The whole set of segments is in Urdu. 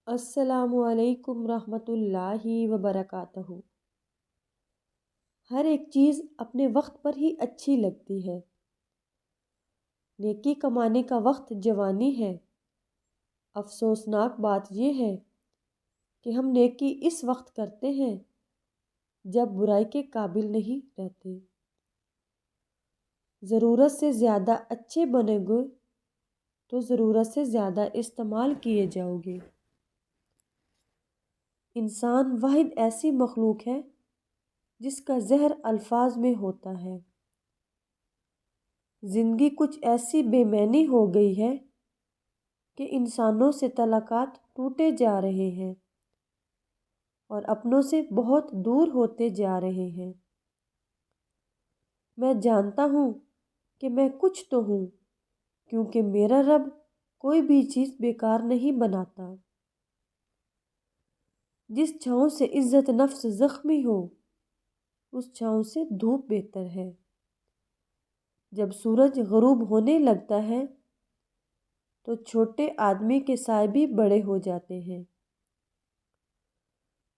السلام علیکم ورحمۃ اللہ وبرکاتہ۔ ہر ایک چیز اپنے وقت پر ہی اچھی لگتی ہے۔ نیکی کمانے کا وقت جوانی ہے۔ افسوسناک بات یہ ہے کہ ہم نیکی اس وقت کرتے ہیں جب برائی کے قابل نہیں رہتے۔ ضرورت سے زیادہ اچھے بنو گے تو ضرورت سے زیادہ استعمال کیے جاؤ گے۔ انسان واحد ایسی مخلوق ہے جس کا زہر الفاظ میں ہوتا ہے۔ زندگی کچھ ایسی بے معنی ہو گئی ہے کہ انسانوں سے تعلقات ٹوٹے جا رہے ہیں اور اپنوں سے بہت دور ہوتے جا رہے ہیں۔ میں جانتا ہوں کہ میں کچھ تو ہوں، کیونکہ میرا رب کوئی بھی چیز بیکار نہیں بناتا۔ جس چھاؤں سے عزت نفس زخمی ہو اس چھاؤں سے دھوپ بہتر ہے۔ جب سورج غروب ہونے لگتا ہے تو چھوٹے آدمی کے سائے بھی بڑے ہو جاتے ہیں۔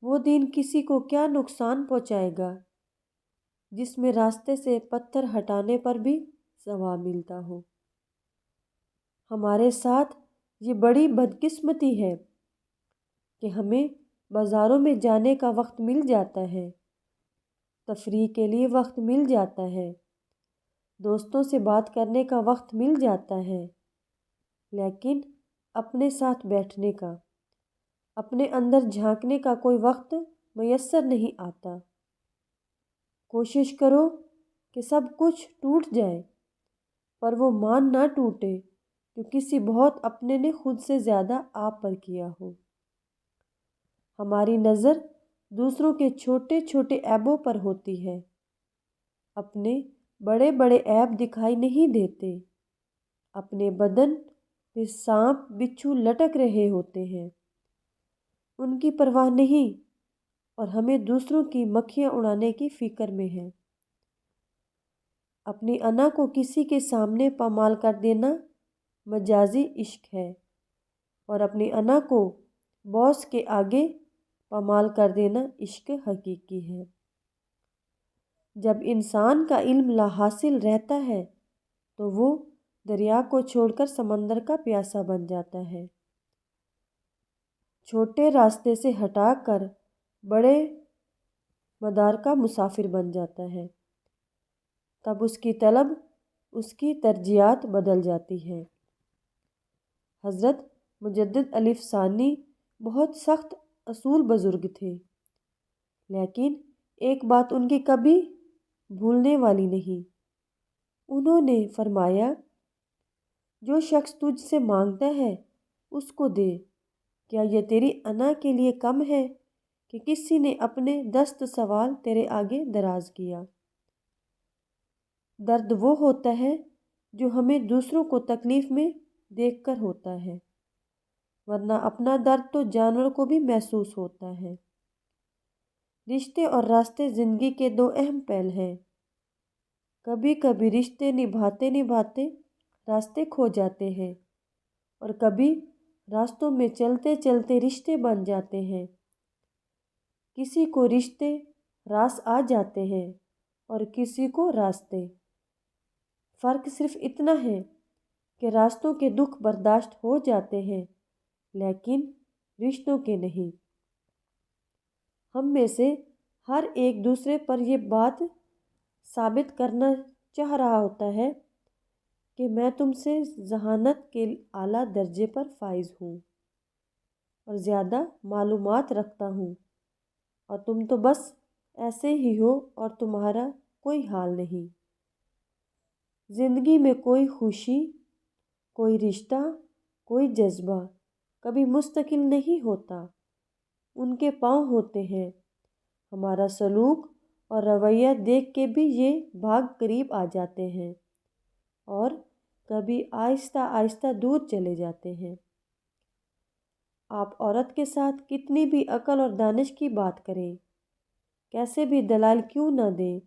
وہ دن کسی کو کیا نقصان پہنچائے گا جس میں راستے سے پتھر ہٹانے پر بھی ثواب ملتا ہو۔ ہمارے ساتھ یہ بڑی بدقسمتی ہے کہ ہمیں بازاروں میں جانے کا وقت مل جاتا ہے، تفریح کے لیے وقت مل جاتا ہے، دوستوں سے بات کرنے کا وقت مل جاتا ہے، لیکن اپنے ساتھ بیٹھنے کا، اپنے اندر جھانکنے کا کوئی وقت میسر نہیں آتا۔ کوشش کرو کہ سب کچھ ٹوٹ جائے پر وہ مان نہ ٹوٹے جو کسی بہت اپنے نے خود سے زیادہ آپ پر کیا ہو۔ ہماری نظر دوسروں کے چھوٹے چھوٹے عیبوں پر ہوتی ہے، اپنے بڑے بڑے عیب دکھائی نہیں دیتے۔ اپنے بدن پہ سانپ بچھو لٹک رہے ہوتے ہیں، ان کی پرواہ نہیں، اور ہمیں دوسروں کی مکھیاں اڑانے کی فکر میں ہے۔ اپنی انا کو کسی کے سامنے پامال کر دینا مجازی عشق ہے، اور اپنی انا کو باس کے آگے پامال کر دینا عشق حقیقی ہے۔ جب انسان کا علم لا حاصل رہتا ہے تو وہ دریا کو چھوڑ کر سمندر کا پیاسا بن جاتا ہے، چھوٹے راستے سے ہٹا کر بڑے مدار کا مسافر بن جاتا ہے۔ تب اس کی طلب، اس کی ترجیحات بدل جاتی ہے۔ حضرت مجدد الف ثانی بہت سخت اصول بزرگ تھے، لیکن ایک بات ان کی کبھی بھولنے والی نہیں۔ انہوں نے فرمایا، جو شخص تجھ سے مانگتا ہے اس کو دے۔ کیا یہ تیری انا کے لیے کم ہے کہ کسی نے اپنے دست سوال تیرے آگے دراز کیا؟ درد وہ ہوتا ہے جو ہمیں دوسروں کو تکلیف میں دیکھ کر ہوتا ہے، ورنہ اپنا درد تو جانور کو بھی محسوس ہوتا ہے۔ رشتے اور راستے زندگی کے دو اہم پہل ہیں۔ کبھی کبھی رشتے نبھاتے نبھاتے راستے کھو جاتے ہیں، اور کبھی راستوں میں چلتے چلتے رشتے بن جاتے ہیں۔ کسی کو رشتے راس آ جاتے ہیں اور کسی کو راستے۔ فرق صرف اتنا ہے کہ راستوں کے دکھ برداشت ہو جاتے ہیں لیکن رشتوں کے نہیں۔ ہم میں سے ہر ایک دوسرے پر یہ بات ثابت کرنا چاہ رہا ہوتا ہے کہ میں تم سے ذہانت کے اعلیٰ درجے پر فائز ہوں اور زیادہ معلومات رکھتا ہوں، اور تم تو بس ایسے ہی ہو اور تمہارا کوئی حال نہیں۔ زندگی میں کوئی خوشی، کوئی رشتہ، کوئی جذبہ کبھی مستقل نہیں ہوتا، ان کے پاؤں ہوتے ہیں۔ ہمارا سلوک اور رویہ دیکھ کے بھی یہ بھاگ قریب آ جاتے ہیں اور کبھی آہستہ آہستہ دور چلے جاتے ہیں۔ آپ عورت کے ساتھ کتنی بھی عقل اور دانش کی بات کریں، کیسے بھی دلائل کیوں نہ دیں،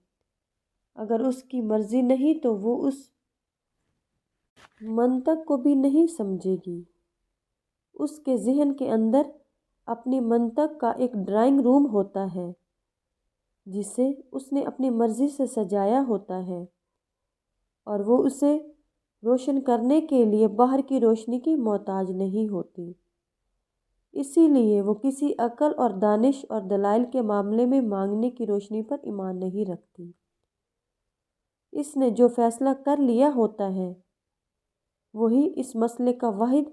اگر اس کی مرضی نہیں تو وہ اس منطق کو بھی نہیں سمجھے گی۔ اس کے ذہن کے اندر اپنی منطق کا ایک ڈرائنگ روم ہوتا ہے جسے اس نے اپنی مرضی سے سجایا ہوتا ہے، اور وہ اسے روشن کرنے کے لیے باہر کی روشنی کی محتاج نہیں ہوتی۔ اسی لیے وہ کسی عقل اور دانش اور دلائل کے معاملے میں مانگنے کی روشنی پر ایمان نہیں رکھتی۔ اس نے جو فیصلہ کر لیا ہوتا ہے وہی اس مسئلے کا واحد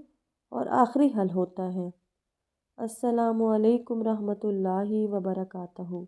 اور آخری حل ہوتا ہے۔ السلام علیکم رحمۃ اللہ وبرکاتہ۔